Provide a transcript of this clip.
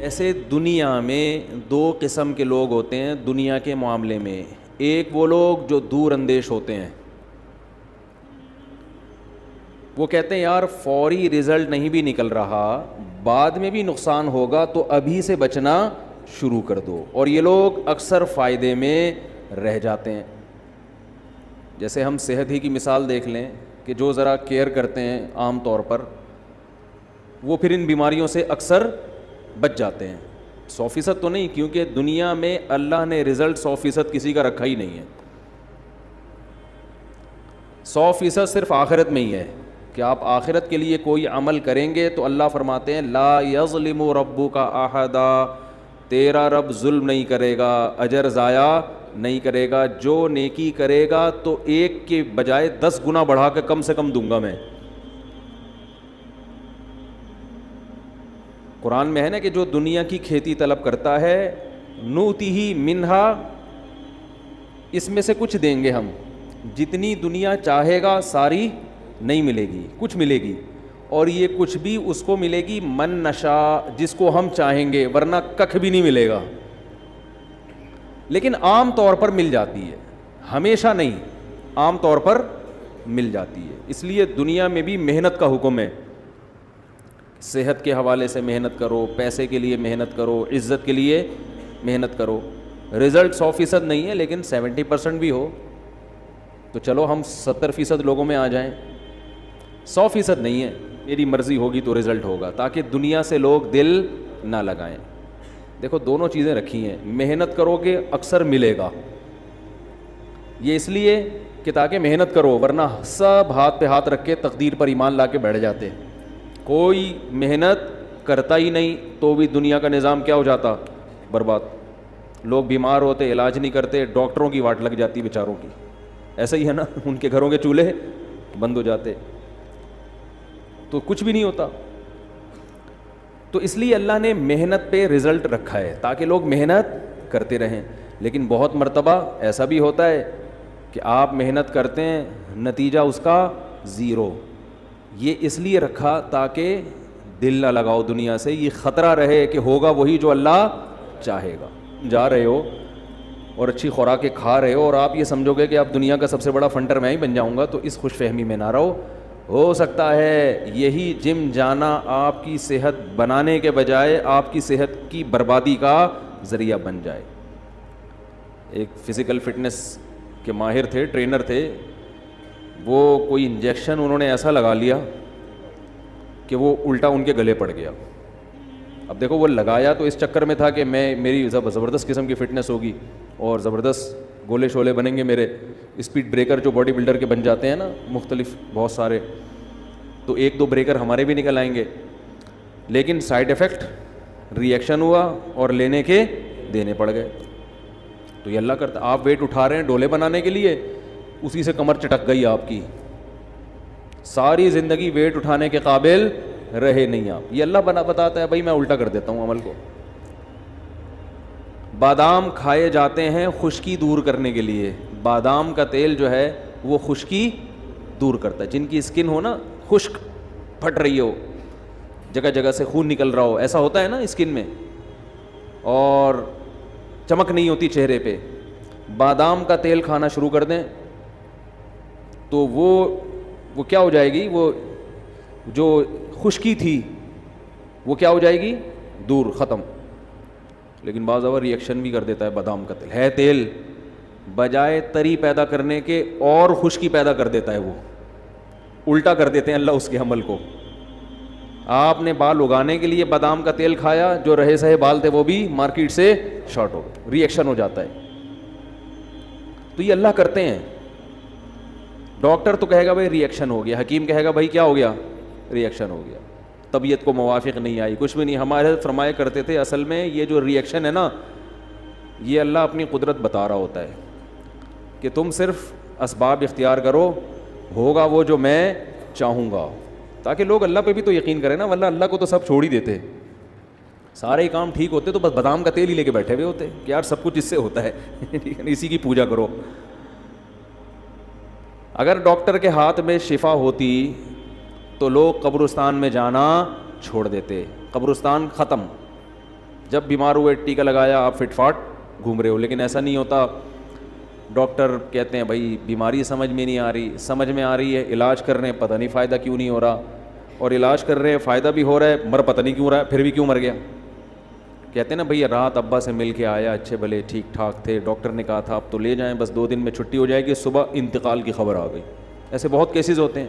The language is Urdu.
ایسے دنیا میں دو قسم کے لوگ ہوتے ہیں دنیا کے معاملے میں. ایک وہ لوگ جو دور اندیش ہوتے ہیں, وہ کہتے ہیں یار فوری رزلٹ نہیں بھی نکل رہا, بعد میں بھی نقصان ہوگا تو ابھی سے بچنا شروع کر دو. اور یہ لوگ اکثر فائدے میں رہ جاتے ہیں. جیسے ہم صحت ہی کی مثال دیکھ لیں کہ جو ذرا کیئر کرتے ہیں عام طور پر, وہ پھر ان بیماریوں سے اکثر بچ جاتے ہیں. 100% تو نہیں, کیونکہ دنیا میں اللہ نے رزلٹ 100% کسی کا رکھا ہی نہیں ہے. 100% صرف آخرت میں ہی ہے کہ آپ آخرت کے لیے کوئی عمل کریں گے تو اللہ فرماتے ہیں لا یظلم ربک احدا, تیرا رب ظلم نہیں کرے گا, اجر ضائع نہیں کرے گا. جو نیکی کرے گا تو ایک کے بجائے 10 گنا بڑھا کے کم سے کم دوں گا میں. قرآن میں ہے نا کہ جو دنیا کی کھیتی طلب کرتا ہے نوتیہ منہا, اس میں سے کچھ دیں گے ہم. جتنی دنیا چاہے گا ساری نہیں ملے گی, کچھ ملے گی, اور یہ کچھ بھی اس کو ملے گی من نشاء, جس کو ہم چاہیں گے, ورنہ ککھ بھی نہیں ملے گا. لیکن عام طور پر مل جاتی ہے, ہمیشہ نہیں, عام طور پر مل جاتی ہے. اس لیے دنیا میں بھی محنت کا حکم ہے. صحت کے حوالے سے محنت کرو, پیسے کے لیے محنت کرو, عزت کے لیے محنت کرو. رزلٹ 100% نہیں ہے لیکن 70% بھی ہو تو چلو ہم 70% لوگوں میں آ جائیں. 100% نہیں ہے, میری مرضی ہوگی تو رزلٹ ہوگا, تاکہ دنیا سے لوگ دل نہ لگائیں. دیکھو دونوں چیزیں رکھی ہیں, محنت کرو گے اکثر ملے گا, یہ اس لیے کہ تاکہ محنت کرو, ورنہ سب ہاتھ پہ ہاتھ رکھ کے تقدیر پر ایمان لا کے بیٹھ جاتے. کوئی محنت کرتا ہی نہیں تو بھی دنیا کا نظام کیا ہو جاتا, برباد. لوگ بیمار ہوتے, علاج نہیں کرتے, ڈاکٹروں کی واٹ لگ جاتی بیچاروں کی. ایسا ہی ہے نا, ان کے گھروں کے چولہے بند ہو جاتے تو کچھ بھی نہیں ہوتا. تو اس لیے اللہ نے محنت پہ رزلٹ رکھا ہے تاکہ لوگ محنت کرتے رہیں. لیکن بہت مرتبہ ایسا بھی ہوتا ہے کہ آپ محنت کرتے ہیں, نتیجہ اس کا 0. یہ اس لیے رکھا تاکہ دل نہ لگاؤ دنیا سے, یہ خطرہ رہے کہ ہوگا وہی جو اللہ چاہے گا. جا رہے ہو اور اچھی خوراکیں کھا رہے ہو اور آپ یہ سمجھو گے کہ آپ دنیا کا سب سے بڑا فنٹر میں ہی بن جاؤں گا, تو اس خوش فہمی میں نہ رہو. ہو سکتا ہے یہی جم جانا آپ کی صحت بنانے کے بجائے آپ کی صحت کی بربادی کا ذریعہ بن جائے. ایک فزیکل فٹنس کے ماہر تھے, ٹرینر تھے, وہ کوئی انجیکشن انہوں نے ایسا لگا لیا کہ وہ الٹا ان کے گلے پڑ گیا. اب دیکھو وہ لگایا تو اس چکر میں تھا کہ میری زبردست قسم کی فٹنس ہوگی اور زبردست گولے شولے بنیں گے میرے, اسپیڈ بریکر جو باڈی بلڈر کے بن جاتے ہیں نا مختلف بہت سارے, تو 1-2 بریکر ہمارے بھی نکل آئیں گے. لیکن سائیڈ ایفیکٹ ری ایکشن ہوا اور لینے کے دینے پڑ گئے. تو یہ اللہ کرتا, آپ ویٹ اٹھا رہے ہیں ڈولے بنانے کے لیے, اسی سے کمر چٹک گئی آپ کی, ساری زندگی ویٹ اٹھانے کے قابل رہے نہیں آپ. یہ اللہ بتاتا ہے بھائی میں الٹا کر دیتا ہوں عمل کو. بادام کھائے جاتے ہیں خشکی دور کرنے کے لیے. بادام کا تیل جو ہے وہ خشکی دور کرتا ہے. جن کی اسکن ہو نا خشک, پھٹ رہی ہو, جگہ جگہ سے خون نکل رہا ہو, ایسا ہوتا ہے نا اسکن میں, اور چمک نہیں ہوتی چہرے پہ, بادام کا تیل کھانا شروع کر دیں تو وہ کیا ہو جائے گی, وہ جو خشکی تھی وہ کیا ہو جائے گی, دور, ختم. لیکن بعض اوقات ری ایکشن بھی کر دیتا ہے بادام کا تیل. ہے تیل, بجائے تری پیدا کرنے کے اور خشکی پیدا کر دیتا ہے. وہ الٹا کر دیتے ہیں اللہ اس کے عمل کو. آپ نے بال اگانے کے لیے بادام کا تیل کھایا, جو رہے سہے بال تھے وہ بھی مارکیٹ سے شارٹ ہو گئے, ری ایکشن ہو جاتا ہے. تو یہ اللہ کرتے ہیں. ڈاکٹر تو کہے گا بھائی ری ایکشن ہو گیا, حکیم کہے گا بھائی کیا ہو گیا, ری ایکشن ہو گیا, طبیعت کو موافق نہیں آئی, کچھ بھی نہیں. ہمارے فرمایا کرتے تھے اصل میں یہ جو ری ایکشن ہے نا, یہ اللہ اپنی قدرت بتا رہا ہوتا ہے کہ تم صرف اسباب اختیار کرو, ہوگا وہ جو میں چاہوں گا. تاکہ لوگ اللہ پہ بھی تو یقین کریں نا, ورنہ اللہ کو تو سب چھوڑ ہی دیتے. سارے کام ٹھیک ہوتے تو بس بادام کا تیل ہی لے کے بیٹھے ہوئے ہوتے کہ یار سب کچھ اس سے ہوتا ہے, اسی کی پوجا کرو. اگر ڈاکٹر کے ہاتھ میں شفا ہوتی تو لوگ قبرستان میں جانا چھوڑ دیتے. قبرستان ختم, جب بیمار ہوئے ٹیکا لگایا آپ فٹ فاٹ گھوم رہے ہو. لیکن ایسا نہیں ہوتا. ڈاکٹر کہتے ہیں بھائی بیماری سمجھ میں نہیں آ رہی, سمجھ میں آ رہی ہے, علاج کر رہے ہیں, پتہ نہیں فائدہ کیوں نہیں ہو رہا, اور علاج کر رہے ہیں فائدہ بھی ہو رہا ہے, مر پتہ نہیں کیوں رہا ہے, پھر بھی کیوں مر گیا. کہتے ہیں نا بھئی رات ابا سے مل کے آیا, اچھے بھلے ٹھیک ٹھاک تھے, ڈاکٹر نے کہا تھا اب تو لے جائیں, بس 2 دن میں چھٹی ہو جائے گی, صبح انتقال کی خبر آ گئی. ایسے بہت کیسز ہوتے ہیں.